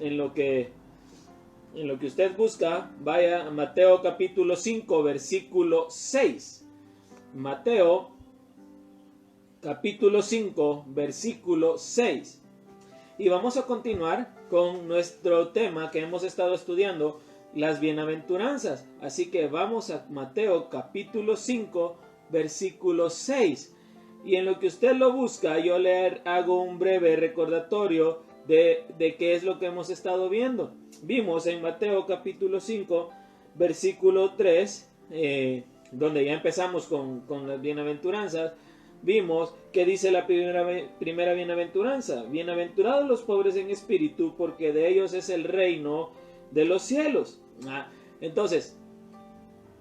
en lo que usted busca, vaya a Mateo capítulo 5, versículo 6. Mateo capítulo 5, versículo 6. Y vamos a continuar con nuestro tema que hemos estado estudiando, las bienaventuranzas. Así que vamos a Mateo capítulo 5, versículo 6. Y en lo que usted lo busca, yo le hago un breve recordatorio de qué es lo que hemos estado viendo. Vimos en Mateo capítulo 5, versículo 3, donde ya empezamos con las bienaventuranzas. Vimos que dice la primera bienaventuranza: bienaventurados los pobres en espíritu, porque de ellos es el reino de los cielos. Entonces,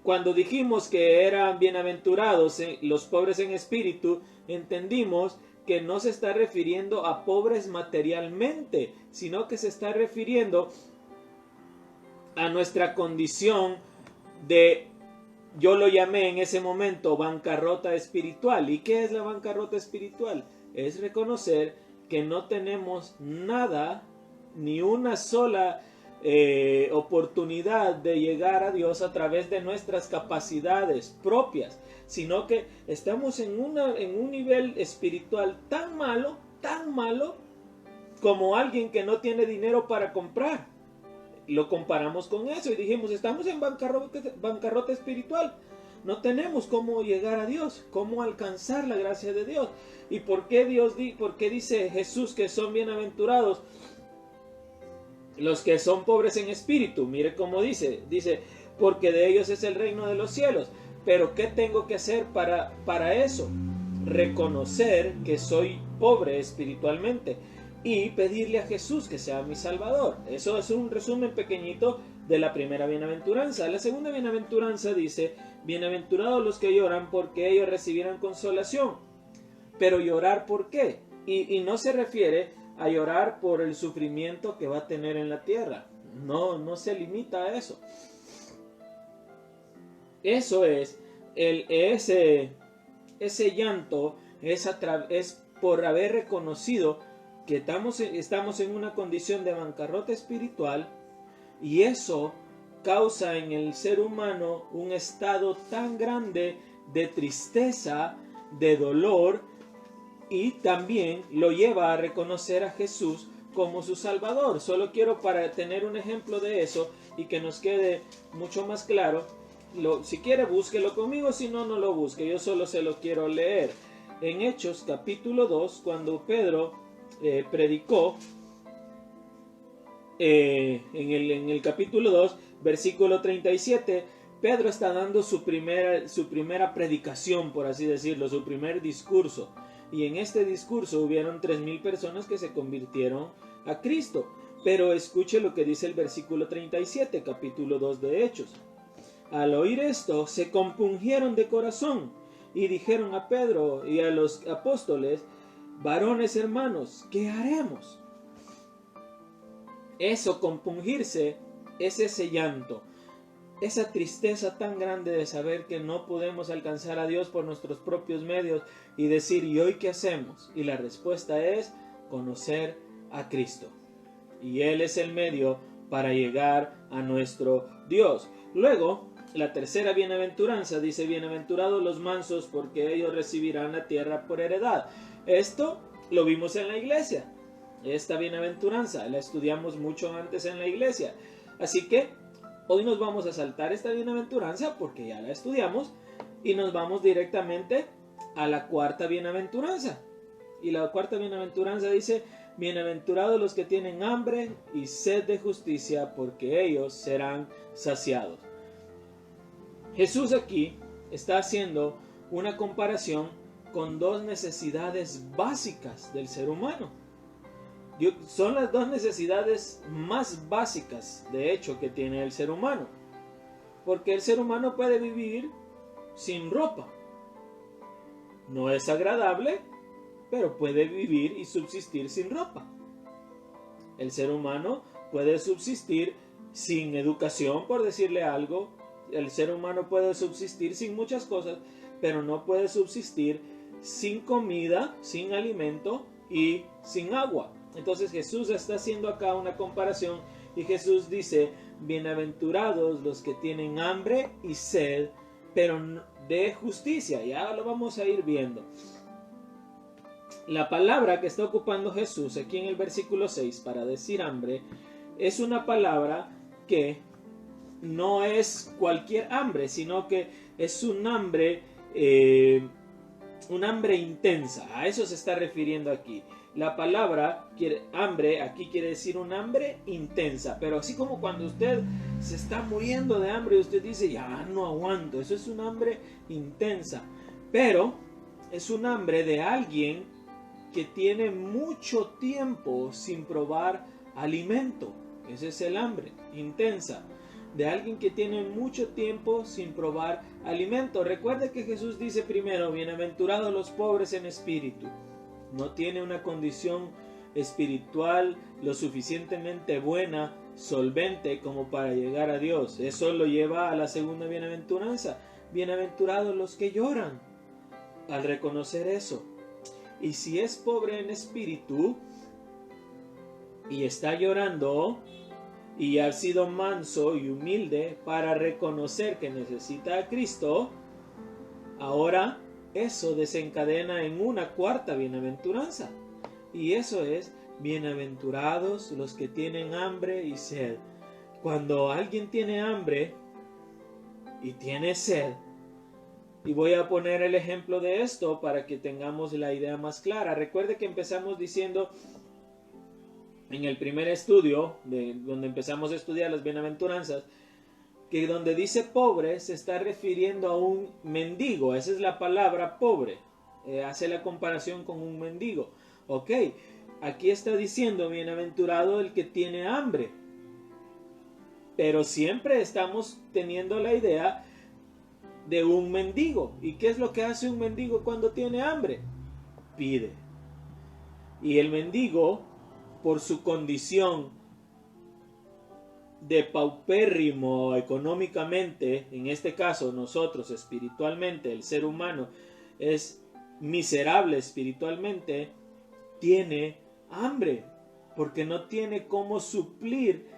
cuando dijimos que eran bienaventurados los pobres en espíritu, entendimos que no se está refiriendo a pobres materialmente, sino que se está refiriendo a nuestra condición de, yo lo llamé en ese momento, bancarrota espiritual. ¿Y qué es la bancarrota espiritual? Es reconocer que no tenemos nada, ni una sola oportunidad de llegar a Dios a través de nuestras capacidades propias, sino que estamos en un nivel espiritual tan malo como alguien que no tiene dinero para comprar. Lo comparamos con eso y dijimos, estamos en bancarrota espiritual. No tenemos cómo llegar a Dios, cómo alcanzar la gracia de Dios. ¿Y por qué dice Jesús que son bienaventurados los que son pobres en espíritu? Mire cómo dice, porque de ellos es el reino de los cielos. Pero ¿qué tengo que hacer para eso? Reconocer que soy pobre espiritualmente y pedirle a Jesús que sea mi Salvador. Eso es un resumen pequeñito de la primera bienaventuranza. La segunda bienaventuranza dice, bienaventurados los que lloran, porque ellos recibirán consolación. Pero llorar, ¿por qué? Y no se refiere a llorar por el sufrimiento que va a tener en la tierra. No se limita a eso. Eso es, ese llanto es por haber reconocido que estamos en una condición de bancarrota espiritual, y eso causa en el ser humano un estado tan grande de tristeza, de dolor, y también lo lleva a reconocer a Jesús como su Salvador. Solo quiero, para tener un ejemplo de eso y que nos quede mucho más claro, si quiere búsquelo conmigo, si no, no lo busque, yo solo se lo quiero leer. En Hechos capítulo 2, cuando Pedro predicó, en el capítulo 2, versículo 37, Pedro está dando su primera predicación, por así decirlo, su primer discurso. Y en este discurso hubieron 3,000 personas que se convirtieron a Cristo. Pero escuche lo que dice el versículo 37, capítulo 2 de Hechos. Al oír esto, se compungieron de corazón y dijeron a Pedro y a los apóstoles, varones hermanos, ¿qué haremos? Eso, compungirse, es ese llanto, esa tristeza tan grande de saber que no podemos alcanzar a Dios por nuestros propios medios y decir, ¿y hoy qué hacemos? Y la respuesta es conocer a Cristo. Y Él es el medio para llegar a nuestro Dios. Luego, la tercera bienaventuranza dice, bienaventurados los mansos, porque ellos recibirán la tierra por heredad. Esto lo vimos en la iglesia. Esta bienaventuranza la estudiamos mucho antes en la iglesia. Así que hoy nos vamos a saltar esta bienaventuranza porque ya la estudiamos y nos vamos directamente a la cuarta bienaventuranza. Y la cuarta bienaventuranza dice, bienaventurados los que tienen hambre y sed de justicia, porque ellos serán saciados. Jesús aquí está haciendo una comparación con dos necesidades básicas del ser humano. Son las dos necesidades más básicas, de hecho, que tiene el ser humano. Porque el ser humano puede vivir sin ropa. No es agradable, pero puede vivir y subsistir sin ropa. El ser humano puede subsistir sin educación, por decirle algo. El ser humano puede subsistir sin muchas cosas, pero no puede subsistir sin comida, sin alimento y sin agua. Entonces Jesús está haciendo acá una comparación y Jesús dice, bienaventurados los que tienen hambre y sed, pero de justicia. Ya lo vamos a ir viendo. La palabra que está ocupando Jesús aquí en el versículo 6 para decir hambre es una palabra que no es cualquier hambre, sino que es un hambre intensa. A eso se está refiriendo aquí. La palabra hambre aquí quiere decir un hambre intensa, pero así como cuando usted se está muriendo de hambre y usted dice ya no aguanto, eso es un hambre intensa, pero es un hambre de alguien que tiene mucho tiempo sin probar alimento. Ese es el hambre intensa de alguien que tiene mucho tiempo sin probar alimento. Recuerde que Jesús dice primero, bienaventurados los pobres en espíritu. No tiene una condición espiritual lo suficientemente buena, solvente como para llegar a Dios. Eso lo lleva a la segunda bienaventuranza. Bienaventurados los que lloran. Al reconocer eso, y si es pobre en espíritu y está llorando y ha sido manso y humilde para reconocer que necesita a Cristo, ahora eso desencadena en una cuarta bienaventuranza. Y eso es, bienaventurados los que tienen hambre y sed. Cuando alguien tiene hambre y tiene sed, y voy a poner el ejemplo de esto para que tengamos la idea más clara. Recuerde que empezamos diciendo en el primer estudio, donde empezamos a estudiar las bienaventuranzas, que donde dice pobre se está refiriendo a un mendigo. Esa es la palabra pobre. Hace la comparación con un mendigo. Ok, aquí está diciendo bienaventurado el que tiene hambre. Pero siempre estamos teniendo la idea de un mendigo. ¿Y qué es lo que hace un mendigo cuando tiene hambre? Pide. Y el mendigo, por su condición de paupérrimo económicamente, en este caso nosotros espiritualmente, el ser humano es miserable espiritualmente, tiene hambre, porque no tiene cómo suplir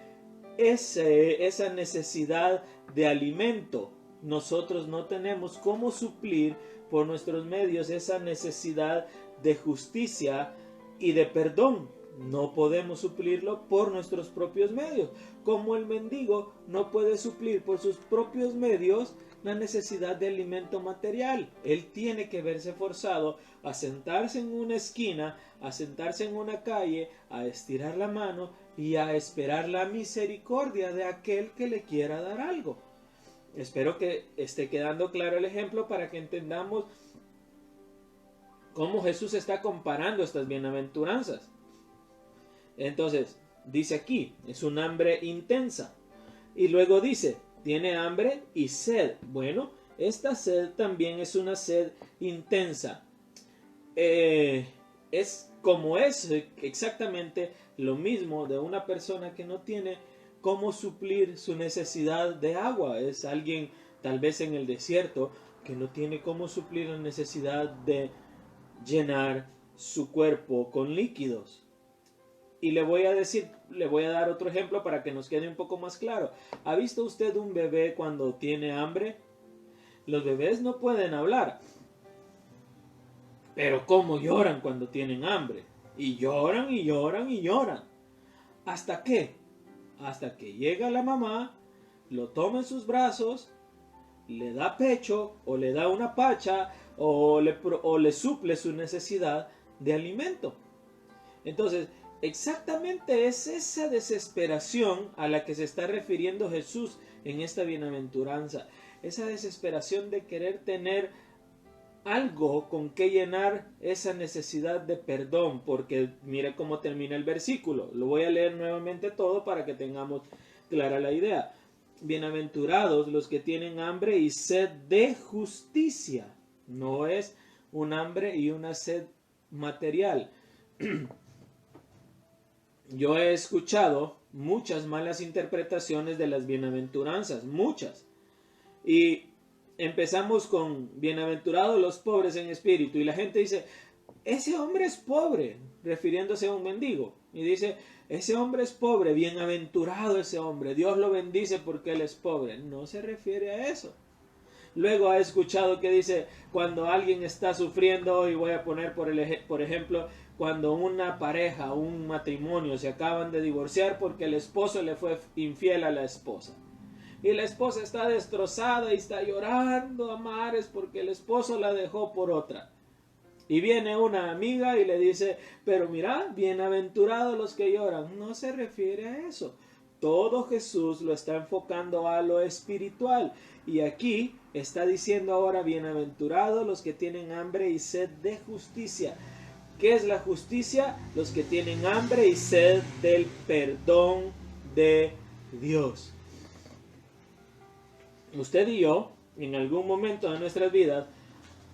esa necesidad de alimento. Nosotros no tenemos cómo suplir por nuestros medios esa necesidad de justicia y de perdón. No podemos suplirlo por nuestros propios medios. Como el mendigo no puede suplir por sus propios medios la necesidad de alimento material. Él tiene que verse forzado a sentarse en una esquina, a sentarse en una calle, a estirar la mano y a esperar la misericordia de aquel que le quiera dar algo. Espero que esté quedando claro el ejemplo para que entendamos cómo Jesús está comparando estas bienaventuranzas. Entonces, dice aquí, es un hambre intensa. Y luego dice, tiene hambre y sed. Bueno, esta sed también es una sed intensa. Es exactamente lo mismo de una persona que no tiene cómo suplir su necesidad de agua. Es alguien tal vez en el desierto que no tiene cómo suplir la necesidad de llenar su cuerpo con líquidos. Y le voy a dar otro ejemplo para que nos quede un poco más claro. ¿Ha visto usted un bebé cuando tiene hambre? Los bebés no pueden hablar, pero cómo lloran cuando tienen hambre. Y lloran y lloran y lloran. ¿Hasta qué? Hasta que llega la mamá, lo toma en sus brazos, le da pecho o le da una pacha o le suple su necesidad de alimento. Entonces, exactamente es esa desesperación a la que se está refiriendo Jesús en esta bienaventuranza. Esa desesperación de querer tener algo con que llenar esa necesidad de perdón, porque mire cómo termina el versículo. Lo voy a leer nuevamente todo para que tengamos clara la idea. Bienaventurados los que tienen hambre y sed de justicia. No es un hambre y una sed material. Yo he escuchado muchas malas interpretaciones de las bienaventuranzas, muchas. Y empezamos con bienaventurados los pobres en espíritu. Y la gente dice, ese hombre es pobre, refiriéndose a un mendigo. y dice, ese hombre es pobre, bienaventurado ese hombre, Dios lo bendice porque él es pobre. No se refiere a eso. Luego ha escuchado que dice, cuando alguien está sufriendo, y voy a poner por ejemplo, cuando una pareja, un matrimonio se acaban de divorciar porque el esposo le fue infiel a la esposa. Y la esposa está destrozada y está llorando a mares porque el esposo la dejó por otra. Y viene una amiga y le dice, pero mira, bienaventurados los que lloran. No se refiere a eso. Todo Jesús lo está enfocando a lo espiritual. Y aquí está diciendo ahora, bienaventurados los que tienen hambre y sed de justicia. ¿Qué es la justicia? Los que tienen hambre y sed del perdón de Dios. Usted y yo, en algún momento de nuestras vidas,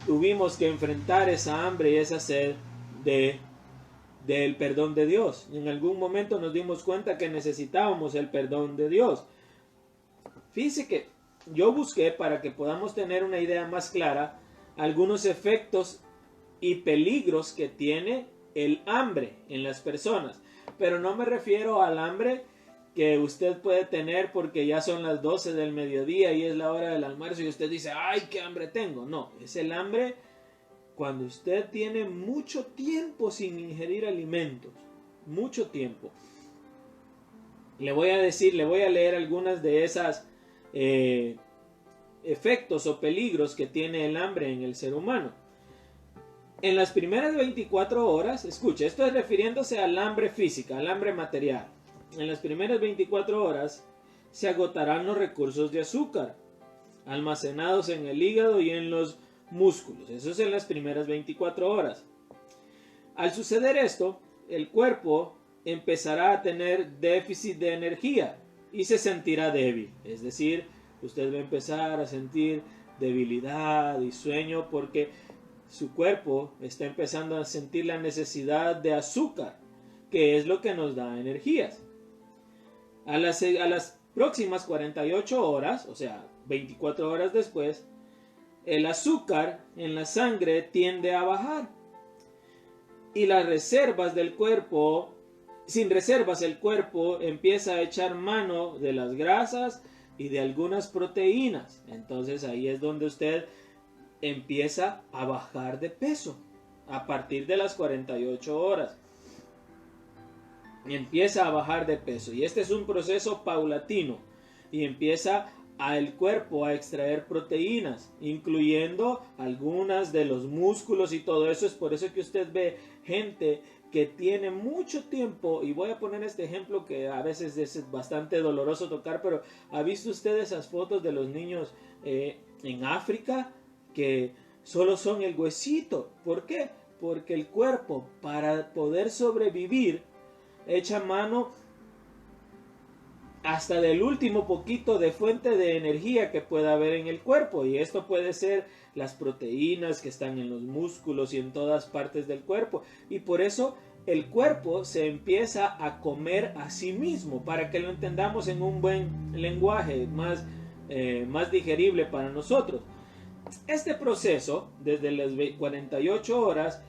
tuvimos que enfrentar esa hambre y esa sed del perdón de Dios. En algún momento nos dimos cuenta que necesitábamos el perdón de Dios. Fíjese que yo busqué, para que podamos tener una idea más clara, algunos efectos y peligros que tiene el hambre en las personas. Pero no me refiero al hambre que usted puede tener porque ya son las 12 del mediodía y es la hora del almuerzo y usted dice, ¡ay, qué hambre tengo! No, es el hambre cuando usted tiene mucho tiempo sin ingerir alimentos. Mucho tiempo. Le voy a leer algunas de esas efectos o peligros que tiene el hambre en el ser humano. En las primeras 24 horas, escuche, esto es refiriéndose al hambre física, al hambre material. En las primeras 24 horas se agotarán los recursos de azúcar almacenados en el hígado y en los músculos. Eso es en las primeras 24 horas. Al suceder esto, el cuerpo empezará a tener déficit de energía y se sentirá débil. Es decir, usted va a empezar a sentir debilidad y sueño porque su cuerpo está empezando a sentir la necesidad de azúcar, que es lo que nos da energías. A las próximas 48 horas, o sea, 24 horas después, el azúcar en la sangre tiende a bajar. Y las reservas del cuerpo, sin reservas el cuerpo empieza a echar mano de las grasas y de algunas proteínas. Entonces ahí es donde usted empieza a bajar de peso a partir de las 48 horas. Empieza a bajar de peso y este es un proceso paulatino y empieza el cuerpo a extraer proteínas, incluyendo algunas de los músculos y todo eso. Es por eso que usted ve gente que tiene mucho tiempo, y voy a poner este ejemplo que a veces es bastante doloroso tocar, pero ¿ha visto usted esas fotos de los niños en África que solo son el huesito? ¿Por qué? Porque el cuerpo, para poder sobrevivir, echa mano hasta del último poquito de fuente de energía que pueda haber en el cuerpo, y esto puede ser las proteínas que están en los músculos y en todas partes del cuerpo, y por eso el cuerpo se empieza a comer a sí mismo, para que lo entendamos en un buen lenguaje más digerible para nosotros. Este proceso, desde las 48 horas,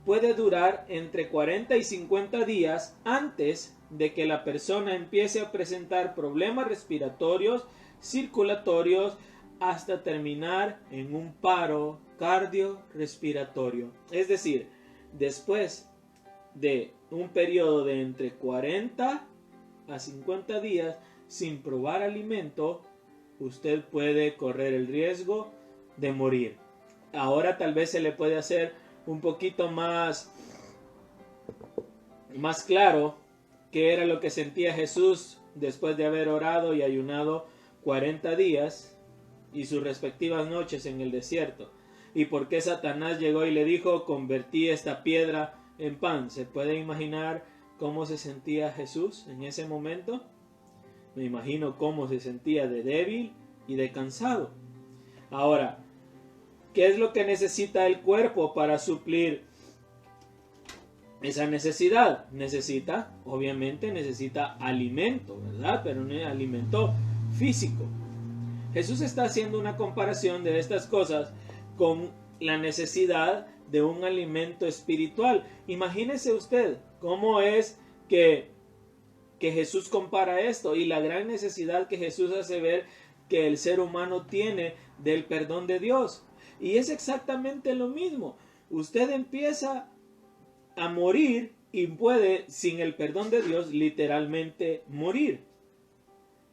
puede durar entre 40 y 50 días antes de que la persona empiece a presentar problemas respiratorios, circulatorios, hasta terminar en un paro cardiorrespiratorio. Es decir, después de un periodo de entre 40 a 50 días sin probar alimento, usted puede correr el riesgo de morir. Ahora tal vez se le puede hacer un poquito más claro qué era lo que sentía Jesús después de haber orado y ayunado 40 días y sus respectivas noches en el desierto, y por qué Satanás llegó y le dijo, convertí esta piedra en pan. ¿Se puede imaginar cómo se sentía Jesús en ese momento? Me imagino cómo se sentía de débil y de cansado. Ahora, ¿qué es lo que necesita el cuerpo para suplir esa necesidad? Obviamente necesita alimento, ¿verdad? Pero un alimento físico. Jesús está haciendo una comparación de estas cosas con la necesidad de un alimento espiritual. Imagínese usted cómo es que Jesús compara esto y la gran necesidad que Jesús hace ver que el ser humano tiene del perdón de Dios. Y es exactamente lo mismo. Usted empieza a morir y puede, sin el perdón de Dios, literalmente morir.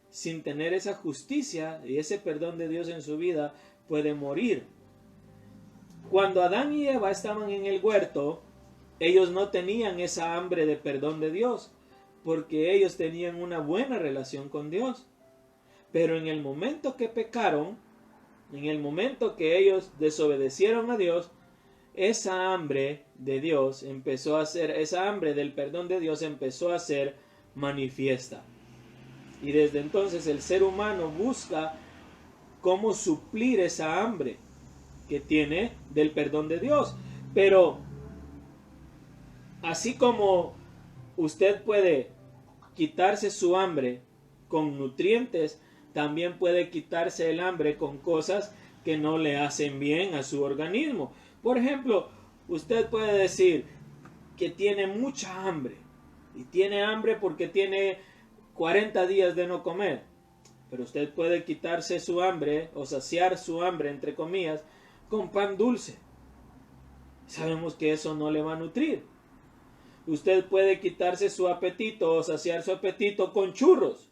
Sin tener esa justicia y ese perdón de Dios en su vida, puede morir. Cuando Adán y Eva estaban en el huerto, ellos no tenían esa hambre de perdón de Dios, porque ellos tenían una buena relación con Dios. Pero en el momento que pecaron, en el momento que ellos desobedecieron a Dios, esa hambre de Dios empezó a ser, esa hambre del perdón de Dios empezó a ser manifiesta. Y desde entonces el ser humano busca cómo suplir esa hambre que tiene del perdón de Dios. Pero así como usted puede quitarse su hambre con nutrientes, también puede quitarse el hambre con cosas que no le hacen bien a su organismo. Por ejemplo, usted puede decir que tiene mucha hambre y tiene hambre porque tiene 40 días de no comer. Pero usted puede quitarse su hambre o saciar su hambre, entre comillas, con pan dulce. Sabemos que eso no le va a nutrir. Usted puede quitarse su apetito o saciar su apetito con churros,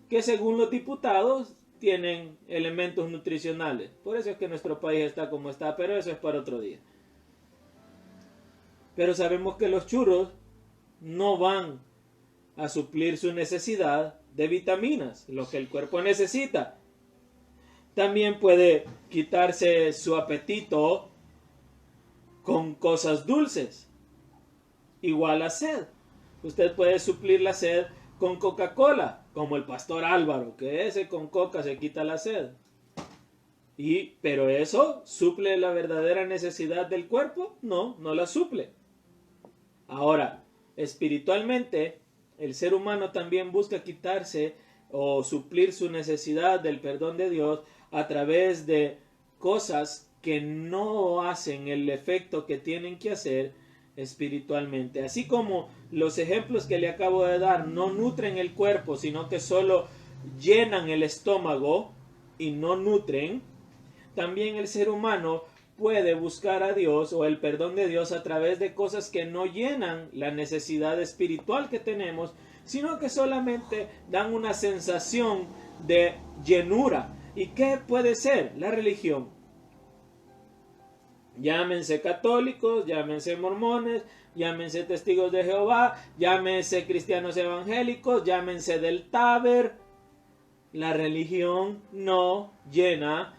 que según los diputados tienen elementos nutricionales. Por eso es que nuestro país está como está, pero eso es para otro día. Pero sabemos que los churros no van a suplir su necesidad de vitaminas, lo que el cuerpo necesita. También puede quitarse su apetito con cosas dulces, igual a sed. Usted puede suplir la sed con Coca-Cola, como el pastor Álvaro, que ese con coca se quita la sed. Pero eso suple la verdadera necesidad del cuerpo? No, no la suple. Ahora, espiritualmente, el ser humano también busca quitarse o suplir su necesidad del perdón de Dios a través de cosas que no hacen el efecto que tienen que hacer espiritualmente. Así como los ejemplos que le acabo de dar no nutren el cuerpo, sino que solo llenan el estómago y no nutren, también el ser humano puede buscar a Dios o el perdón de Dios a través de cosas que no llenan la necesidad espiritual que tenemos, sino que solamente dan una sensación de llenura. ¿Y qué puede ser? La religión. Llámense católicos, llámense mormones, llámense testigos de Jehová, llámense cristianos evangélicos, llámense del Taber. La religión no llena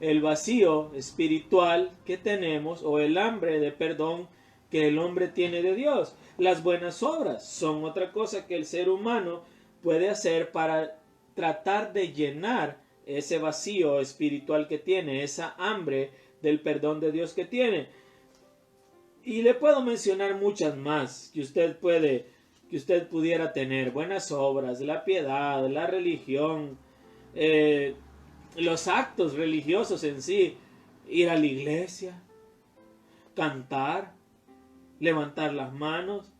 el vacío espiritual que tenemos o el hambre de perdón que el hombre tiene de Dios. Las buenas obras son otra cosa que el ser humano puede hacer para tratar de llenar ese vacío espiritual que tiene, esa hambre del perdón de Dios que tiene. Y le puedo mencionar muchas más que usted pudiera tener: buenas obras, la piedad, la religión, los actos religiosos en sí, ir a la iglesia, cantar, levantar las manos.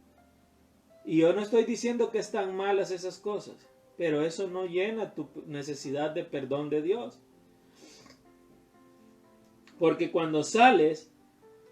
Y yo no estoy diciendo que están malas esas cosas, pero eso no llena tu necesidad de perdón de Dios. Porque cuando sales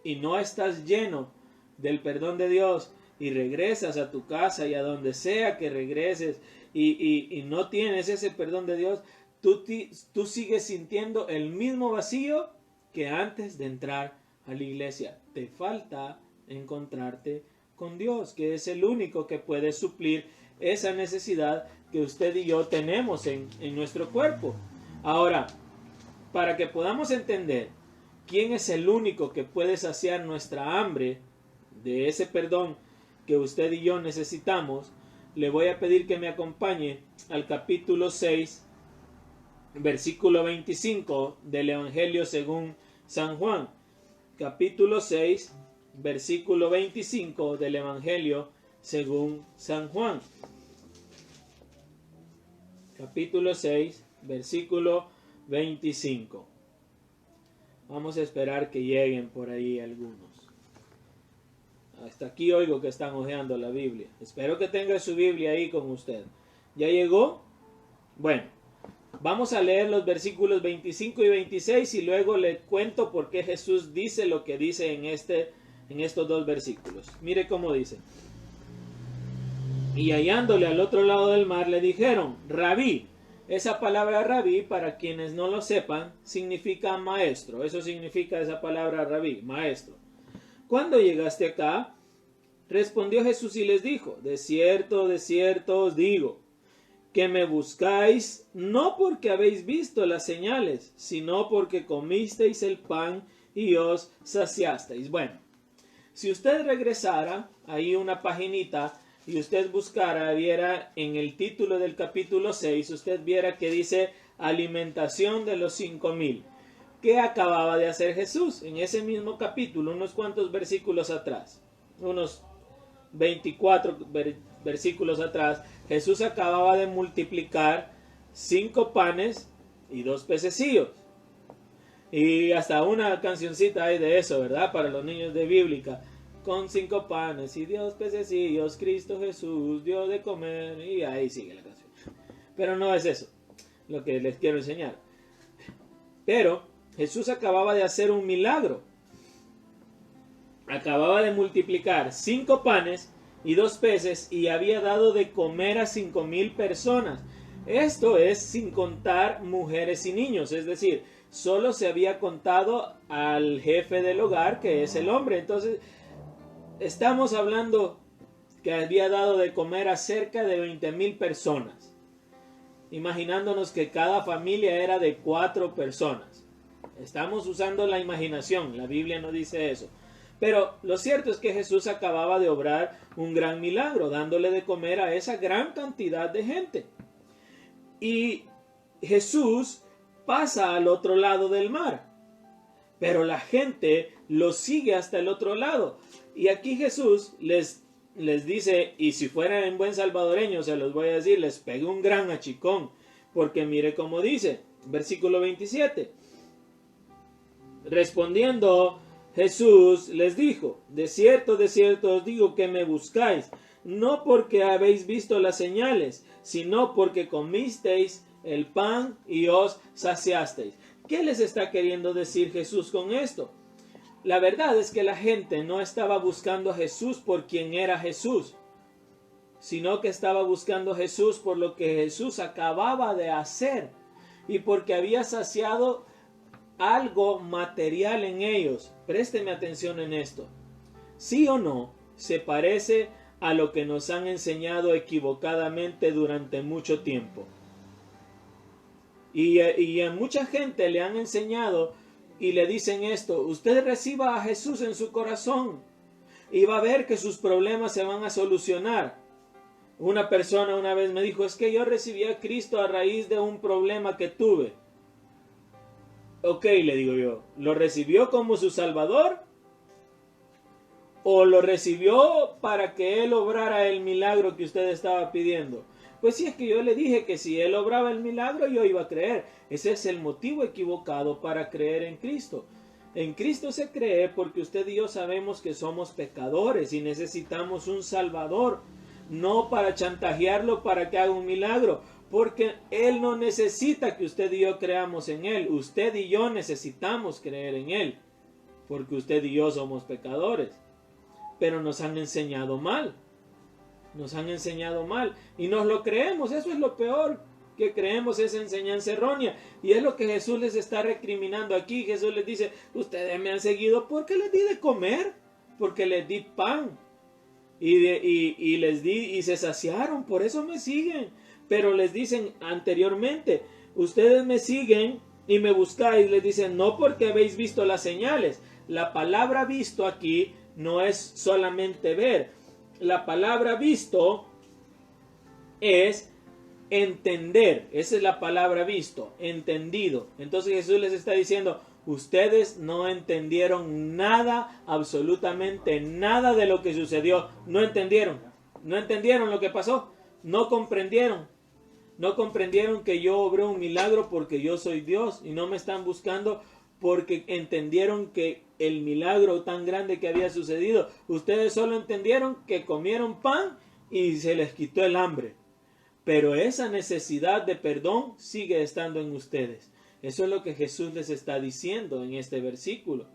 y no estás lleno del perdón de Dios y regresas a tu casa y a donde sea que regreses y no tienes ese perdón de Dios, tú sigues sintiendo el mismo vacío que antes de entrar a la iglesia. Te falta encontrarte con Dios, que es el único que puede suplir esa necesidad que usted y yo tenemos en nuestro cuerpo. Ahora, para que podamos entender quién es el único que puede saciar nuestra hambre de ese perdón que usted y yo necesitamos, le voy a pedir que me acompañe al capítulo 6, versículo 25 del Evangelio según San Juan. Capítulo 6, versículo 25 del Evangelio según San Juan. Capítulo 6, versículo 25. Vamos a esperar que lleguen por ahí algunos. Hasta aquí oigo que están hojeando la Biblia. Espero que tenga su Biblia ahí con usted. ¿Ya llegó? Bueno, vamos a leer los versículos 25 y 26 y luego le cuento por qué Jesús dice lo que dice en estos dos versículos. Mire cómo dice. Y hallándole al otro lado del mar le dijeron, Rabí. Esa palabra rabí, para quienes no lo sepan, significa maestro. Eso significa esa palabra rabí, maestro. ¿Cuándo llegaste acá? Respondió Jesús y les dijo, de cierto os digo, que me buscáis no porque habéis visto las señales, sino porque comisteis el pan y os saciasteis. Bueno, si usted regresara ahí una paginita y usted buscara, viera en el título del capítulo 6, usted viera que dice alimentación de los 5,000. ¿Qué acababa de hacer Jesús? En ese mismo capítulo, unos cuantos versículos atrás, unos 24 versículos atrás, Jesús acababa de multiplicar 5 panes y 2 pececillos. Y hasta una cancioncita hay de eso, ¿verdad? Para los niños de bíblica. Con 5 panes y 2 pececillos, Cristo Jesús dio de comer. Y ahí sigue la canción. Pero no es eso lo que les quiero enseñar. Pero Jesús acababa de hacer un milagro. Acababa de multiplicar 5 panes y 2 peces y había dado de comer a 5,000 personas. Esto es sin contar mujeres y niños, es decir, solo se había contado al jefe del hogar, que es el hombre. Entonces, estamos hablando que había dado de comer a cerca de 20,000 personas. Imaginándonos que cada familia era de 4 personas. Estamos usando la imaginación, la Biblia no dice eso. Pero lo cierto es que Jesús acababa de obrar un gran milagro, dándole de comer a esa gran cantidad de gente. Y Jesús pasa al otro lado del mar. Pero la gente lo sigue hasta el otro lado. Y aquí Jesús les dice, y si fuera en buen salvadoreño se los voy a decir, les pega un gran achicón. Porque mire cómo dice, versículo 27. Respondiendo Jesús les dijo, de cierto os digo que me buscáis, no porque habéis visto las señales, sino porque comisteis el pan y os saciasteis. ¿Qué les está queriendo decir Jesús con esto? La verdad es que la gente no estaba buscando a Jesús por quien era Jesús, sino que estaba buscando a Jesús por lo que Jesús acababa de hacer y porque había saciado algo material en ellos. Présteme atención en esto. Sí o no, se parece a lo que nos han enseñado equivocadamente durante mucho tiempo. Y a mucha gente le han enseñado y le dicen esto: usted reciba a Jesús en su corazón y va a ver que sus problemas se van a solucionar. Una persona una vez me dijo: es que yo recibí a Cristo a raíz de un problema que tuve. Ok, le digo yo, ¿lo recibió como su Salvador? ¿O lo recibió para que Él obrara el milagro que usted estaba pidiendo? Pues sí, es que yo le dije que si Él obraba el milagro yo iba a creer. Ese es el motivo equivocado para creer en Cristo. En Cristo se cree porque usted y yo sabemos que somos pecadores y necesitamos un Salvador. No para chantajearlo para que haga un milagro. Porque Él no necesita que usted y yo creamos en Él. Usted y yo necesitamos creer en Él. Porque usted y yo somos pecadores. Pero nos han enseñado mal. Nos han enseñado mal. Y nos lo creemos. Eso es lo peor. Que creemos esa enseñanza errónea. Y es lo que Jesús les está recriminando aquí. Jesús les dice: ustedes me han seguido porque les di de comer. Porque les di pan. Y les di y se saciaron. Por eso me siguen. Pero les dicen anteriormente: ustedes me siguen y me buscáis. Les dicen: no porque habéis visto las señales. La palabra visto aquí no es solamente ver. La palabra visto es entender. Esa es la palabra visto, entendido. Entonces Jesús les está diciendo: ustedes no entendieron nada, absolutamente nada de lo que sucedió. No entendieron lo que pasó. No comprendieron que yo obré un milagro porque yo soy Dios y no me están buscando porque entendieron que el milagro tan grande que había sucedido. Ustedes solo entendieron que comieron pan y se les quitó el hambre. Pero esa necesidad de perdón sigue estando en ustedes. Eso es lo que Jesús les está diciendo en este versículo.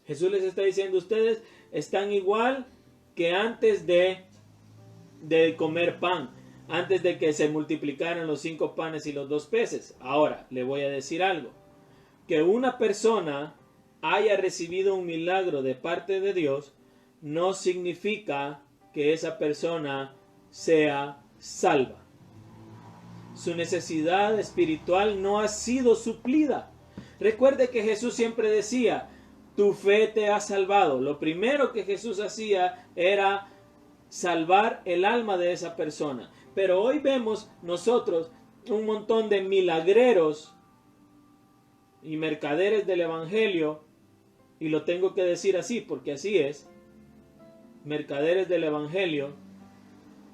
Jesús les está diciendo, ustedes están igual que antes de comer pan, antes de que se multiplicaran los 5 panes y los 2 peces. Ahora, le voy a decir algo. Que una persona haya recibido un milagro de parte de Dios, no significa que esa persona sea salva. Su necesidad espiritual no ha sido suplida. Recuerde que Jesús siempre decía, tu fe te ha salvado. Lo primero que Jesús hacía era salvar el alma de esa persona. Pero hoy vemos nosotros un montón de milagreros y mercaderes del evangelio, y lo tengo que decir así porque así es, mercaderes del evangelio,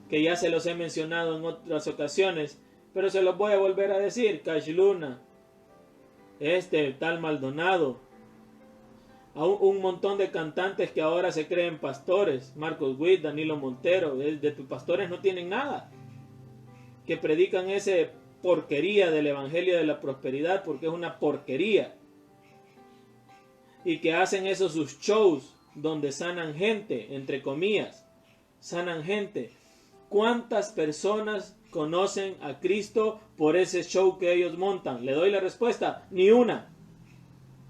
que ya se los he mencionado en otras ocasiones, pero se los voy a volver a decir. Cash Luna, tal Maldonado, un montón de cantantes que ahora se creen pastores, Marcos Witt, Danilo Montero, de tus pastores no tienen nada, que predican ese porquería del evangelio de la prosperidad, porque es una porquería, y que hacen esos sus shows donde sanan gente, entre comillas, sanan gente. ¿Cuántas personas conocen a Cristo por ese show que ellos montan? Le doy la respuesta, ni una.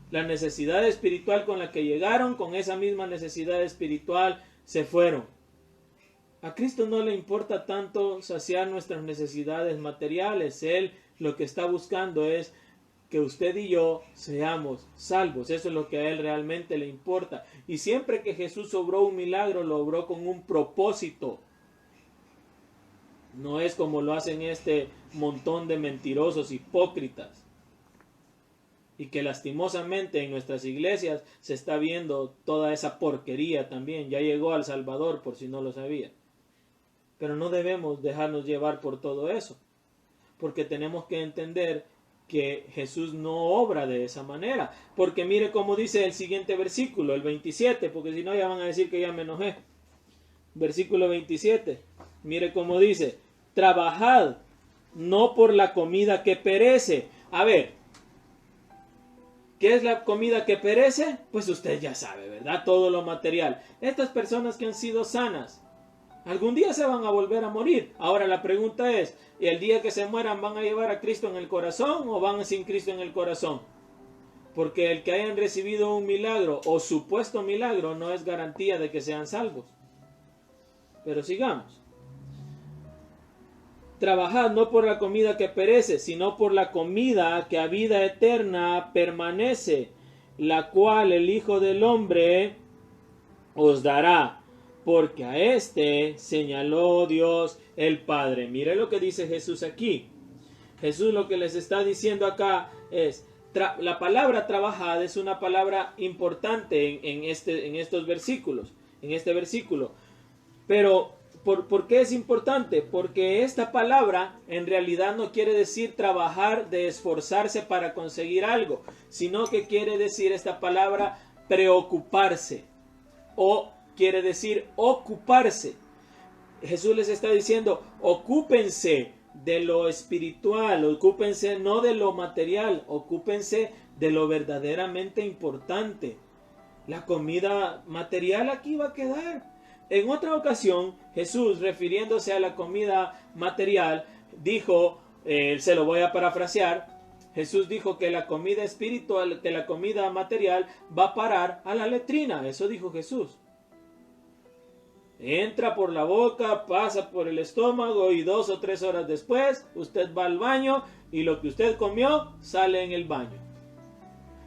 La necesidad espiritual con la que llegaron, con esa misma necesidad espiritual se fueron. A Cristo no le importa tanto saciar nuestras necesidades materiales. Él lo que está buscando es que usted y yo seamos salvos. Eso es lo que a Él realmente le importa. Y siempre que Jesús obró un milagro, lo obró con un propósito. No es como lo hacen este montón de mentirosos hipócritas. Y que lastimosamente en nuestras iglesias se está viendo toda esa porquería también. Ya llegó al Salvador, por si no lo sabía. Pero no debemos dejarnos llevar por todo eso. Porque tenemos que entender que Jesús no obra de esa manera. Porque mire cómo dice el siguiente versículo, el 27, porque si no ya van a decir que ya me enojé. Versículo 27. Mire cómo dice, trabajad no por la comida que perece. A ver, ¿qué es la comida que perece? Pues usted ya sabe, ¿verdad? Todo lo material. Estas personas que han sido sanas, algún día se van a volver a morir. Ahora la pregunta es, ¿y el día que se mueran van a llevar a Cristo en el corazón o van sin Cristo en el corazón? Porque el que hayan recibido un milagro o supuesto milagro no es garantía de que sean salvos. Pero sigamos. Trabajad no por la comida que perece, sino por la comida que a vida eterna permanece, la cual el Hijo del Hombre os dará. Porque a este señaló Dios el Padre. Mire lo que dice Jesús aquí. Jesús lo que les está diciendo acá es, la palabra trabajad es una palabra importante en estos versículos, en este versículo. Pero, ¿por qué es importante? Porque esta palabra en realidad no quiere decir trabajar de esforzarse para conseguir algo, sino que quiere decir esta palabra preocuparse o quiere decir ocuparse. Jesús les está diciendo, ocúpense de lo espiritual, ocúpense no de lo material, ocúpense de lo verdaderamente importante. La comida material aquí va a quedar. En otra ocasión, Jesús, refiriéndose a la comida material, dijo, se lo voy a parafrasear, Jesús dijo que la comida espiritual, que la comida material va a parar a la letrina. Eso dijo Jesús. Entra por la boca, pasa por el estómago y 2 o 3 horas después usted va al baño y lo que usted comió sale en el baño.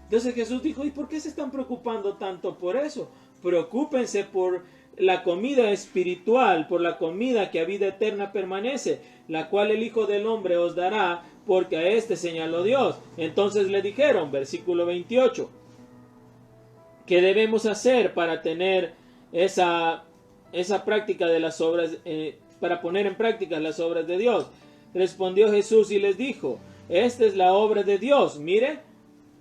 Entonces Jesús dijo, ¿y por qué se están preocupando tanto por eso? Preocúpense por la comida espiritual, por la comida que a vida eterna permanece, la cual el Hijo del Hombre os dará, porque a este señaló Dios. Entonces le dijeron, versículo 28, ¿qué debemos hacer para tener esa práctica de las obras, para poner en práctica las obras de Dios? Respondió Jesús y les dijo, esta es la obra de Dios. Mire,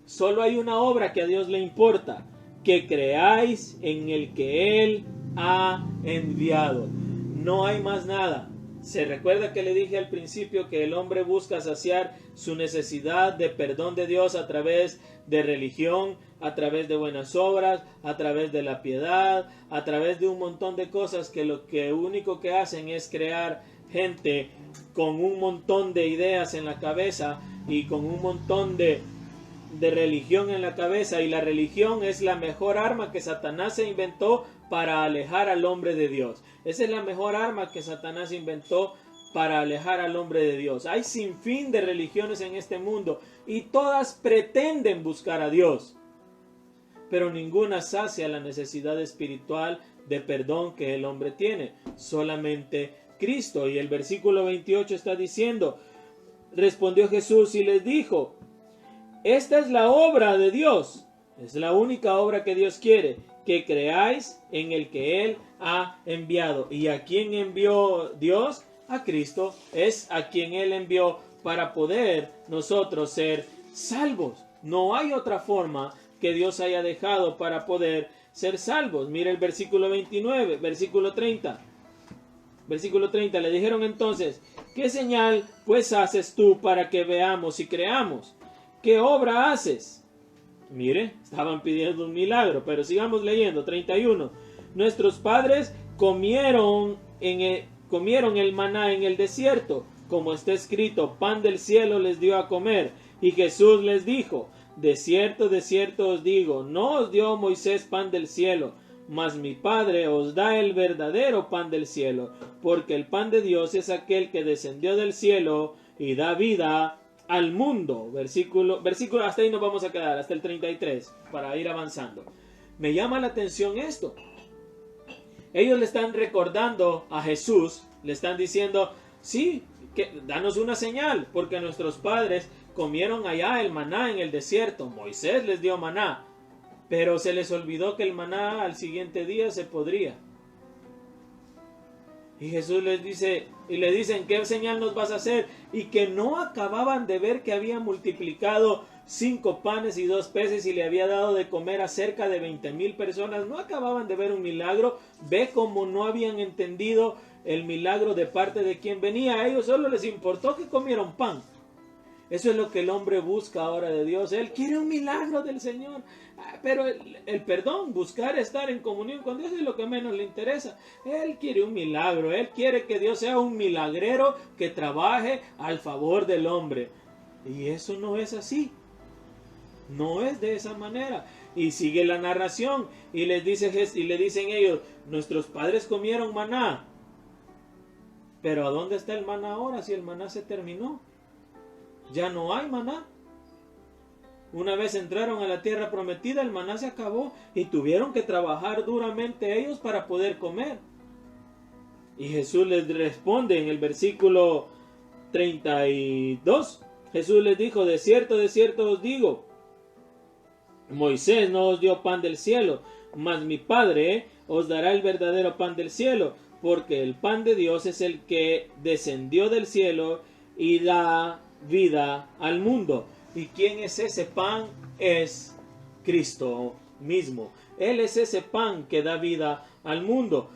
Solo hay una obra que a Dios le importa: que creáis en el que Él ha enviado. No hay más nada. Se recuerda que le dije al principio que el hombre busca saciar su necesidad de perdón de Dios a través de religión, a través de buenas obras, a través de la piedad, a través de un montón de cosas que lo único que hacen es crear gente con un montón de ideas en la cabeza y con un montón de religión en la cabeza. Y la religión es la mejor arma que Satanás se inventó para alejar al hombre de Dios. Esa es la mejor arma que Satanás inventó para alejar al hombre de Dios. Hay sin fin de religiones en este mundo y todas pretenden buscar a Dios, pero ninguna sacia la necesidad espiritual de perdón que el hombre tiene. Solamente Cristo. Y el versículo 28 está diciendo: respondió Jesús y les dijo: esta es la obra de Dios, es la única obra que Dios quiere, que creáis en el que Él ha enviado. ¿Y a quién envió Dios? A Cristo. Es a quien Él envió para poder nosotros ser salvos. No hay otra forma que Dios haya dejado para poder ser salvos. Mira el versículo 29, versículo 30. Versículo 30, le dijeron entonces: ¿qué señal pues haces tú para que veamos y creamos? ¿Qué obra haces? Mire, estaban pidiendo un milagro, pero sigamos leyendo. 31. Nuestros padres comieron el maná en el desierto, como está escrito: pan del cielo les dio a comer. Y Jesús les dijo: de cierto os digo, no os dio Moisés pan del cielo, mas mi Padre os da el verdadero pan del cielo, porque el pan de Dios es aquel que descendió del cielo y da vida al mundo. Versículo, hasta ahí nos vamos a quedar, hasta el 33, para ir avanzando. Me llama la atención esto. Ellos le están recordando a Jesús, le están diciendo: sí, danos una señal, porque nuestros padres comieron allá el maná en el desierto. Moisés les dio maná, pero se les olvidó que el maná al siguiente día se podría. Y Jesús les dice, y le dicen: ¿qué señal nos vas a hacer? Y que no acababan de ver que había multiplicado 5 panes y 2 peces y le había dado de comer a cerca de 20,000 personas. No acababan de ver un milagro. Ve cómo no habían entendido el milagro de parte de quien venía. A ellos solo les importó que comieron pan. Eso es lo que el hombre busca ahora de Dios. Él quiere un milagro del Señor. Pero el perdón, buscar estar en comunión con Dios, es lo que menos le interesa. Él quiere un milagro. Él quiere que Dios sea un milagrero que trabaje al favor del hombre. Y eso no es así. No es de esa manera. Y sigue la narración. Y le dicen ellos: nuestros padres comieron maná. Pero ¿a dónde está el maná ahora si el maná se terminó? Ya no hay maná. Una vez entraron a la tierra prometida, el maná se acabó y tuvieron que trabajar duramente ellos para poder comer. Y Jesús les responde en el versículo 32. Jesús les dijo: de cierto os digo, Moisés no os dio pan del cielo, mas mi Padre os dará el verdadero pan del cielo, porque el pan de Dios es el que descendió del cielo y da vida al mundo. ¿Y quién es ese pan? Es Cristo mismo. Él es ese pan que da vida al mundo.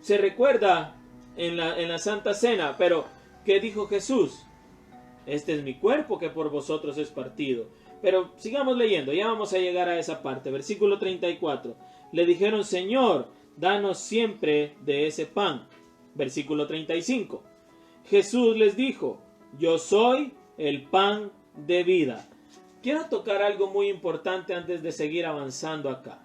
Se recuerda en la Santa Cena, pero ¿qué dijo Jesús? Este es mi cuerpo que por vosotros es partido. Pero sigamos leyendo, ya vamos a llegar a esa parte. Versículo 34. Le dijeron: Señor, danos siempre de ese pan. Versículo 35. Jesús les dijo: yo soy el pan de vida. Quiero tocar algo muy importante antes de seguir avanzando acá.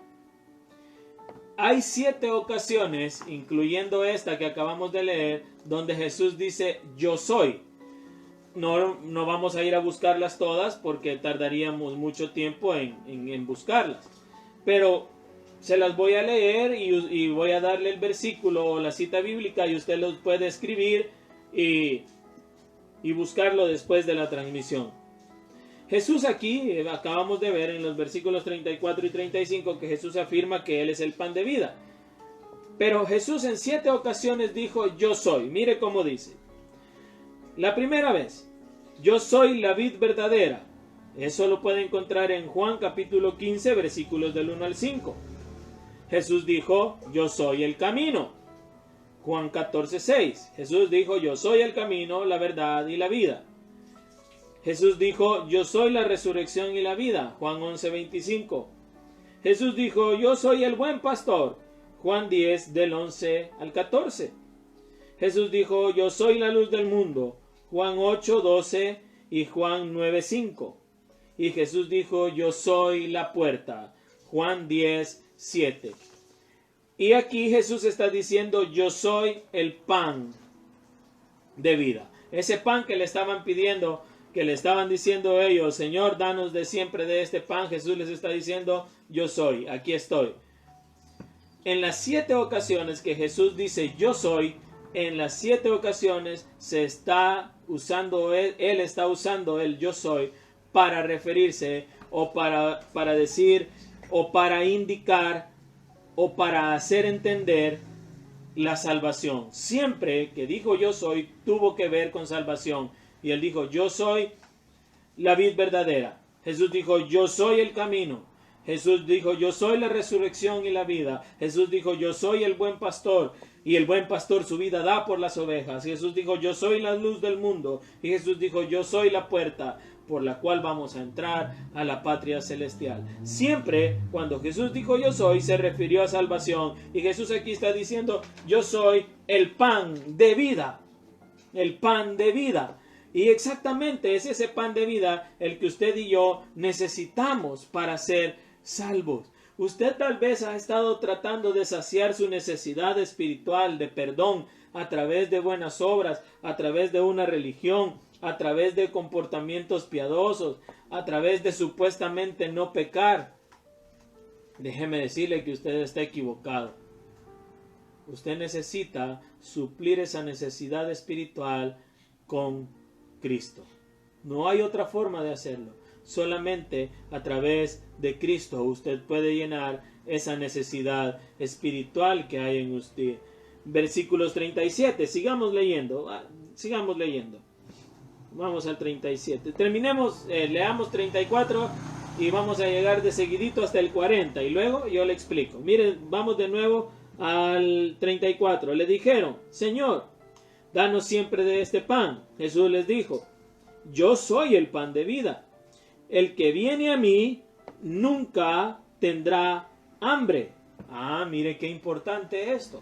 Hay 7 ocasiones, incluyendo esta que acabamos de leer, donde Jesús dice: yo soy. No vamos a ir a buscarlas todas porque tardaríamos mucho tiempo en buscarlas. Pero se las voy a leer y voy a darle el versículo o la cita bíblica y usted los puede escribir y buscarlo después de la transmisión. Jesús aquí, acabamos de ver en los versículos 34 y 35 que Jesús afirma que Él es el pan de vida. Pero Jesús en 7 ocasiones dijo: yo soy. Mire cómo dice. La primera vez: yo soy la vid verdadera, Eso lo puede encontrar en Juan capítulo 15, versículos del 1 al 5. Jesús dijo, yo soy el camino. Juan 14, 6. Jesús dijo, yo soy el camino, la verdad y la vida. Jesús dijo, yo soy la resurrección y la vida. Juan 11, 25. Jesús dijo, yo soy el buen pastor. Juan 10, del 11 al 14. Jesús dijo, yo soy la luz del mundo. Juan 8, 12 y Juan 9, 5. Y Jesús dijo, yo soy la puerta. Juan 10, 7. Y aquí Jesús está diciendo, yo soy el pan de vida. Ese pan que le estaban pidiendo, que le estaban diciendo ellos, Señor, danos de siempre de este pan. Jesús les está diciendo, yo soy, aquí estoy. En las 7 ocasiones que Jesús dice, yo soy, en las 7 ocasiones se está usando, él está usando el yo soy para referirse o para decir o para indicar o para hacer entender la salvación. Siempre que dijo yo soy, tuvo que ver con salvación. Y él dijo, yo soy la vid verdadera. Jesús dijo, yo soy el camino. Jesús dijo, yo soy la resurrección y la vida. Jesús dijo, yo soy el buen pastor. Y el buen pastor su vida da por las ovejas. Jesús dijo, yo soy la luz del mundo. Y Jesús dijo, yo soy la puerta por la cual vamos a entrar a la patria celestial. Siempre cuando Jesús dijo yo soy, se refirió a salvación. Y Jesús aquí está diciendo, yo soy el pan de vida. El pan de vida. Y exactamente es ese pan de vida el que usted y yo necesitamos para ser salvos. Usted tal vez ha estado tratando de saciar su necesidad espiritual de perdón a través de buenas obras, a través de una religión, a través de comportamientos piadosos, a través de supuestamente no pecar. Déjeme decirle que usted está equivocado. Usted necesita suplir esa necesidad espiritual con Cristo. No hay otra forma de hacerlo. Solamente a través de Cristo usted puede llenar esa necesidad espiritual que hay en usted. Versículos 37. Sigamos leyendo. Vamos al 37. Terminemos, leamos 34 y vamos a llegar de seguidito hasta el 40 y luego yo le explico. Miren, vamos de nuevo al 34. Le dijeron, Señor, danos siempre de este pan. Jesús les dijo, yo soy el pan de vida. El que viene a mí nunca tendrá hambre. Mire qué importante esto.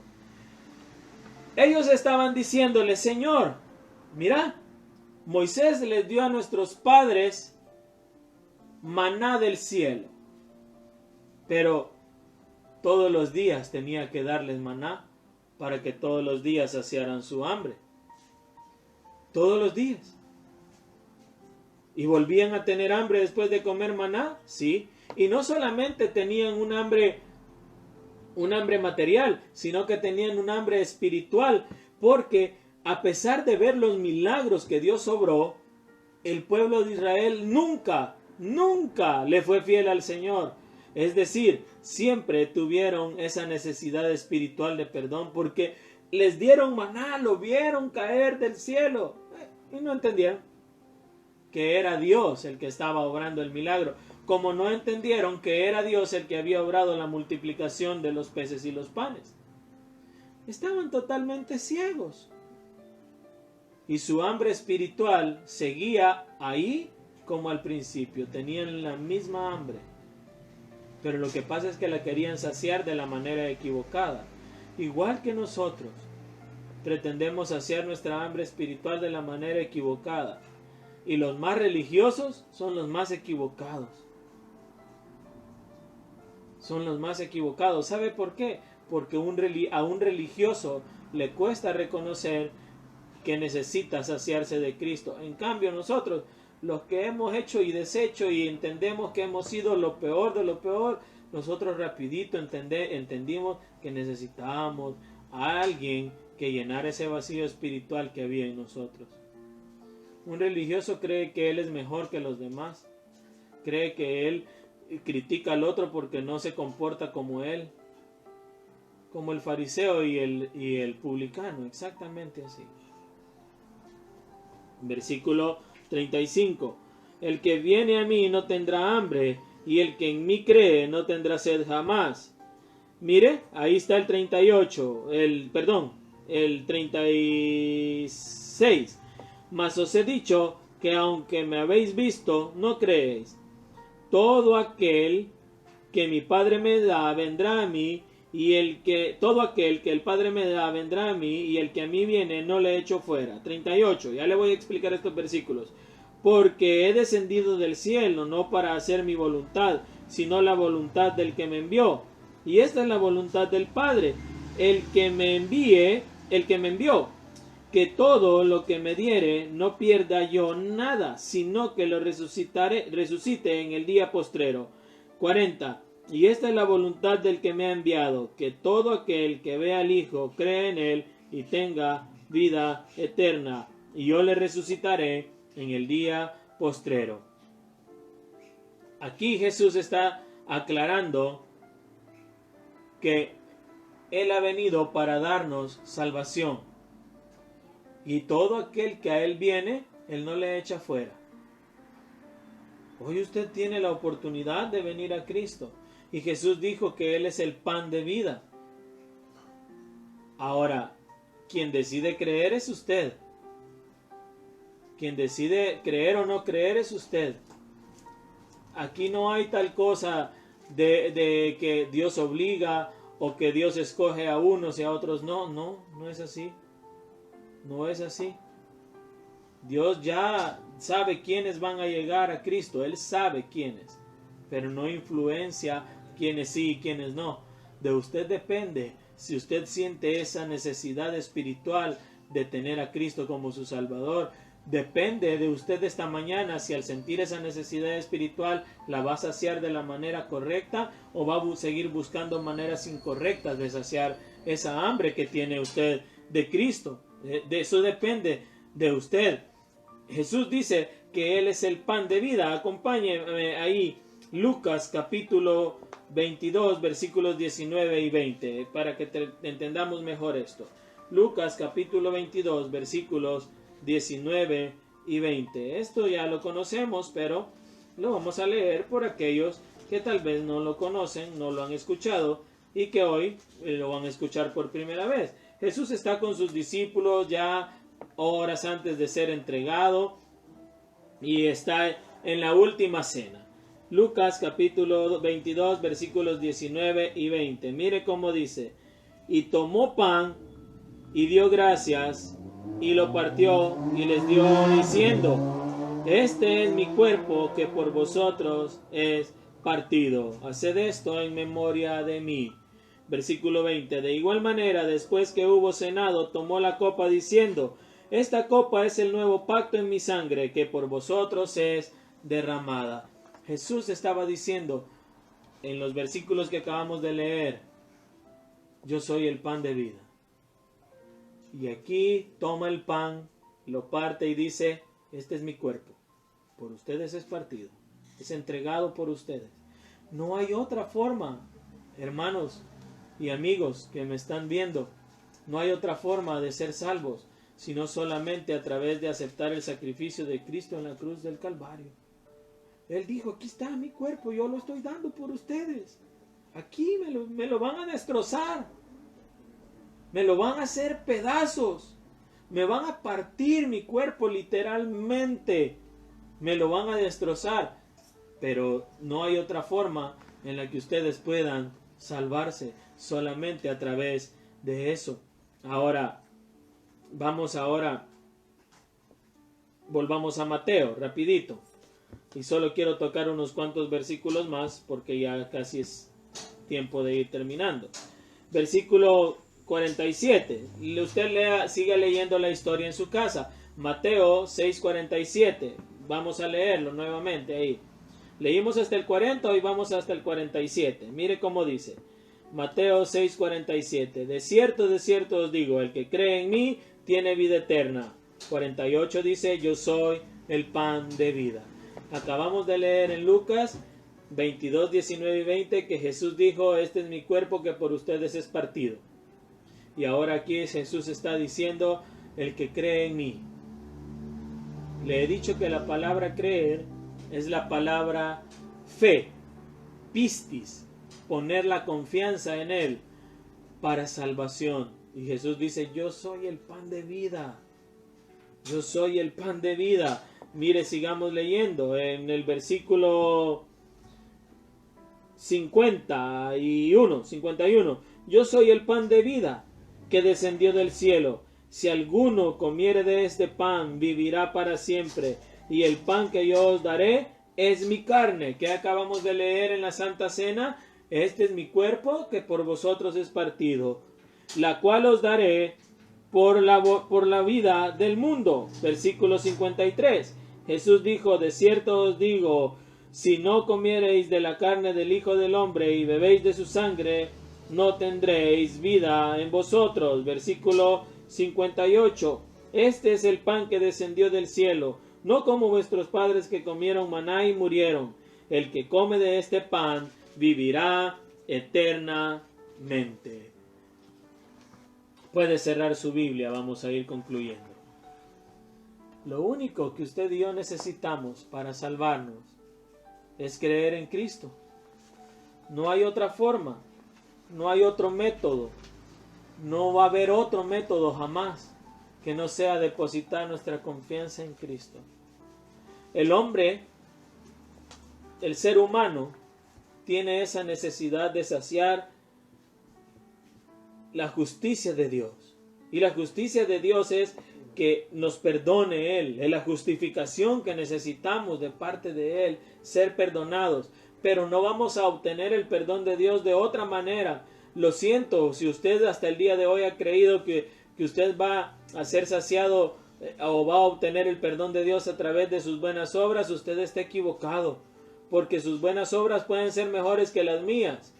Ellos estaban diciéndole, Señor, mira, Moisés les dio a nuestros padres maná del cielo, pero todos los días tenía que darles maná para que todos los días saciaran su hambre. Todos los días. ¿Y volvían a tener hambre después de comer maná? Sí. Y no solamente tenían un hambre material, sino que tenían un hambre espiritual, porque a pesar de ver los milagros que Dios obró, el pueblo de Israel nunca le fue fiel al Señor. Es decir, siempre tuvieron esa necesidad espiritual de perdón, porque les dieron maná, lo vieron caer del cielo, y no entendieron que era Dios el que estaba obrando el milagro, como no entendieron que era Dios el que había obrado la multiplicación de los peces y los panes. Estaban totalmente ciegos. Y su hambre espiritual seguía ahí como al principio. Tenían la misma hambre. Pero lo que pasa es que la querían saciar de la manera equivocada. Igual que nosotros, pretendemos saciar nuestra hambre espiritual de la manera equivocada. Y los más religiosos son los más equivocados. Son los más equivocados. ¿Sabe por qué? Porque a un religioso le cuesta reconocer que necesita saciarse de Cristo. En cambio nosotros, los que hemos hecho y deshecho y entendemos que hemos sido lo peor de lo peor, nosotros rapidito entendimos que necesitábamos a alguien que llenara ese vacío espiritual que había en nosotros. Un religioso cree que él es mejor que los demás. Cree que él critica al otro porque no se comporta como él. Como el fariseo y el publicano, exactamente así. Versículo 35. el que viene a mí no tendrá hambre, y el que en mí cree no tendrá sed jamás. Mire, ahí está el 38, el 36. Mas os he dicho que aunque me habéis visto, no creéis. Todo aquel que mi Padre me da vendrá a mí, y todo aquel que el Padre me da vendrá a mí, y el que a mí viene no le echo fuera. 38, ya le voy a explicar estos versículos. Porque he descendido del cielo no para hacer mi voluntad, sino la voluntad del que me envió. Y esta es la voluntad del Padre, el que me envió, que todo lo que me diere no pierda yo nada, sino que lo resucite en el día postrero. 40. Y esta es la voluntad del que me ha enviado, que todo aquel que vea al Hijo cree en él y tenga vida eterna, y yo le resucitaré en el día postrero. Aquí Jesús está aclarando que Él ha venido para darnos salvación. Y todo aquel que a Él viene, Él no le echa fuera. Hoy usted tiene la oportunidad de venir a Cristo. Y Jesús dijo que Él es el pan de vida. Ahora, quien decide creer es usted. Quien decide creer o no creer es usted. Aquí no hay tal cosa de que Dios obliga o que Dios escoge a unos y a otros. No es así. No es así. Dios ya sabe quiénes van a llegar a Cristo. Él sabe quiénes. Pero no influencia quiénes sí y quiénes no. De usted depende. Si usted siente esa necesidad espiritual de tener a Cristo como su Salvador, depende de usted esta mañana si al sentir esa necesidad espiritual la va a saciar de la manera correcta o va a seguir buscando maneras incorrectas de saciar esa hambre que tiene usted de Cristo. De eso depende de usted. Jesús dice que Él es el pan de vida. Acompáñeme ahí, Lucas capítulo 22 versículos 19 y 20 para que entendamos mejor esto. Lucas capítulo 22 versículos 19 y 20. Esto ya lo conocemos, pero lo vamos a leer por aquellos que tal vez no lo conocen, no lo han escuchado y que hoy lo van a escuchar por primera vez. Jesús está con sus discípulos ya horas antes de ser entregado y está en la última cena. Lucas capítulo 22 versículos 19 y 20. Mire cómo dice: y tomó pan y dio gracias y lo partió y les dio diciendo: este es mi cuerpo que por vosotros es partido. Haced esto en memoria de mí. Versículo 20. De igual manera, después que hubo cenado, tomó la copa diciendo: esta copa es el nuevo pacto en mi sangre que por vosotros es derramada. Jesús estaba diciendo en los versículos que acabamos de leer: yo soy el pan de vida. Y aquí toma el pan, lo parte y dice: este es mi cuerpo, por ustedes es partido, es entregado por ustedes. No hay otra forma, hermanos y amigos que me están viendo, no hay otra forma de ser salvos, sino solamente a través de aceptar el sacrificio de Cristo en la cruz del Calvario. Él dijo: aquí está mi cuerpo, yo lo estoy dando por ustedes. Aquí me lo van a destrozar. Me lo van a hacer pedazos. Me van a partir mi cuerpo literalmente. Me lo van a destrozar. Pero no hay otra forma en la que ustedes puedan salvarse. Solamente a través de eso. Volvamos a Mateo, rapidito. Y solo quiero tocar unos cuantos versículos más porque ya casi es tiempo de ir terminando. Versículo 47. Usted siga leyendo la historia en su casa. Mateo 6:47. Vamos a leerlo nuevamente ahí. Leímos hasta el 40, hoy vamos hasta el 47. Mire cómo dice. Mateo 6:47. De cierto os digo, el que cree en mí tiene vida eterna. 48 dice: yo soy el pan de vida. Acabamos de leer en Lucas 22, 19 y 20 que Jesús dijo: este es mi cuerpo que por ustedes es partido. Y ahora aquí Jesús está diciendo: el que cree en mí. Le he dicho que la palabra creer es la palabra fe, pistis, poner la confianza en Él para salvación. Y Jesús dice, yo soy el pan de vida. Yo soy el pan de vida. Mire, sigamos leyendo en el versículo 51. Yo soy el pan de vida que descendió del cielo. Si alguno comiere de este pan, vivirá para siempre. Y el pan que yo os daré es mi carne, que acabamos de leer en la Santa Cena. Este es mi cuerpo, que por vosotros es partido, la cual os daré por la vida del mundo. Versículo 53. Jesús dijo, de cierto os digo, si no comiereis de la carne del Hijo del Hombre y bebéis de su sangre, no tendréis vida en vosotros. Versículo 58. Este es el pan que descendió del cielo, no como vuestros padres que comieron maná y murieron. El que come de este pan vivirá eternamente. Puede cerrar su Biblia, vamos a ir concluyendo. Lo único que usted y yo necesitamos para salvarnos es creer en Cristo. No hay otra forma, no hay otro método, no va a haber otro método jamás que no sea depositar nuestra confianza en Cristo. El hombre, el ser humano, tiene esa necesidad de saciar la justicia de Dios. Y la justicia de Dios es que nos perdone Él. Es la justificación que necesitamos de parte de Él, ser perdonados. Pero no vamos a obtener el perdón de Dios de otra manera. Lo siento, si usted hasta el día de hoy ha creído que usted va a ser saciado o va a obtener el perdón de Dios a través de sus buenas obras, usted está equivocado. Porque sus buenas obras pueden ser mejores que las mías.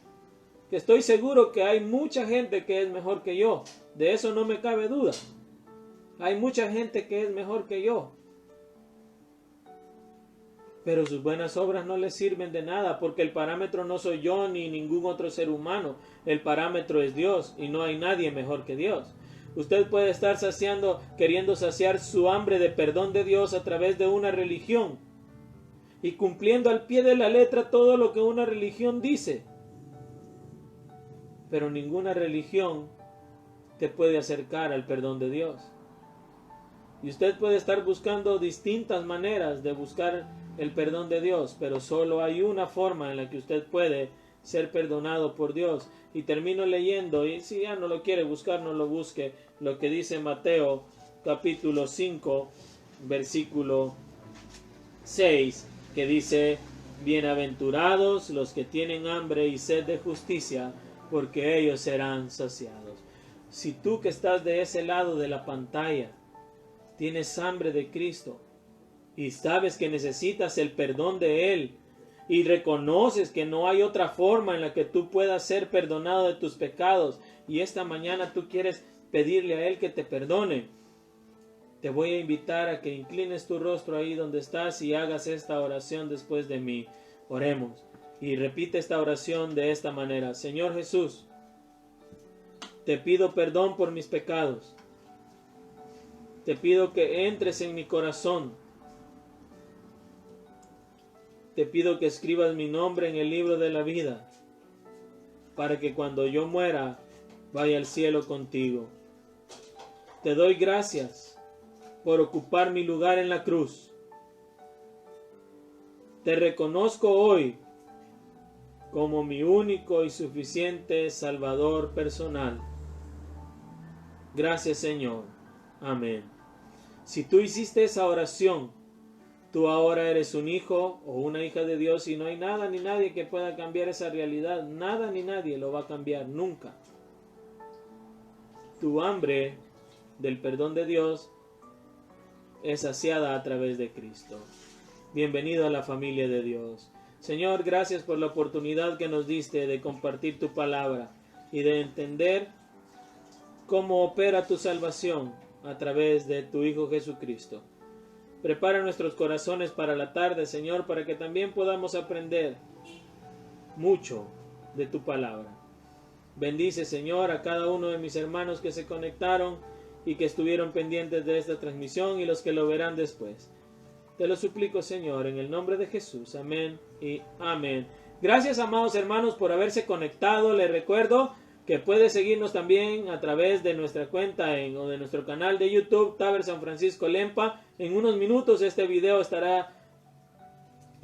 Que estoy seguro que hay mucha gente que es mejor que yo. De eso no me cabe duda. Hay mucha gente que es mejor que yo. Pero sus buenas obras no les sirven de nada, porque el parámetro no soy yo ni ningún otro ser humano. El parámetro es Dios y no hay nadie mejor que Dios. Usted puede estar queriendo saciar su hambre de perdón de Dios a través de una religión y cumpliendo al pie de la letra todo lo que una religión dice. Pero ninguna religión te puede acercar al perdón de Dios. Y usted puede estar buscando distintas maneras de buscar el perdón de Dios, pero solo hay una forma en la que usted puede ser perdonado por Dios. Y termino leyendo, y si ya no lo quiere buscar, no lo busque, lo que dice Mateo capítulo 5, versículo 6, que dice, bienaventurados los que tienen hambre y sed de justicia, porque ellos serán saciados. Si tú que estás de ese lado de la pantalla tienes hambre de Cristo y sabes que necesitas el perdón de Él y reconoces que no hay otra forma en la que tú puedas ser perdonado de tus pecados y esta mañana tú quieres pedirle a Él que te perdone, te voy a invitar a que inclines tu rostro ahí donde estás y hagas esta oración después de mí. Oremos. Y repite esta oración de esta manera. Señor Jesús, te pido perdón por mis pecados. Te pido que entres en mi corazón. Te pido que escribas mi nombre en el libro de la vida, para que cuando yo muera vaya al cielo contigo. Te doy gracias por ocupar mi lugar en la cruz. Te reconozco hoy como mi único y suficiente Salvador personal. Gracias, Señor. Amén. Si tú hiciste esa oración, tú ahora eres un hijo o una hija de Dios y no hay nada ni nadie que pueda cambiar esa realidad. Nada ni nadie lo va a cambiar, nunca. Tu hambre del perdón de Dios es saciada a través de Cristo. Bienvenido a la familia de Dios. Señor, gracias por la oportunidad que nos diste de compartir tu palabra y de entender cómo opera tu salvación a través de tu Hijo Jesucristo. Prepara nuestros corazones para la tarde, Señor, para que también podamos aprender mucho de tu palabra. Bendice, Señor, a cada uno de mis hermanos que se conectaron y que estuvieron pendientes de esta transmisión y los que lo verán después. Te lo suplico, Señor, en el nombre de Jesús. Amén y amén. Gracias, amados hermanos, por haberse conectado. Les recuerdo que puede seguirnos también a través de nuestra cuenta o de nuestro canal de YouTube, Taber San Francisco Lempa. En unos minutos este video estará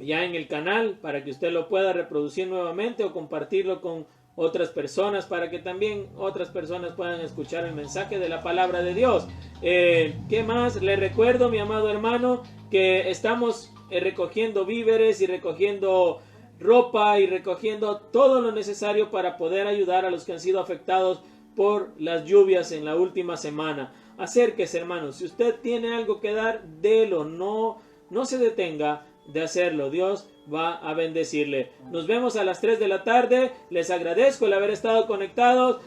ya en el canal para que usted lo pueda reproducir nuevamente o compartirlo con otras personas para que también otras personas puedan escuchar el mensaje de la palabra de Dios. ¿Qué más? Le recuerdo, mi amado hermano, que estamos recogiendo víveres y recogiendo ropa y recogiendo todo lo necesario para poder ayudar a los que han sido afectados por las lluvias en la última semana. Acérquese, hermanos. Si usted tiene algo que dar, délo. No se detenga de hacerlo. Dios va a bendecirle. Nos vemos a las 3 de la tarde. Les agradezco el haber estado conectados.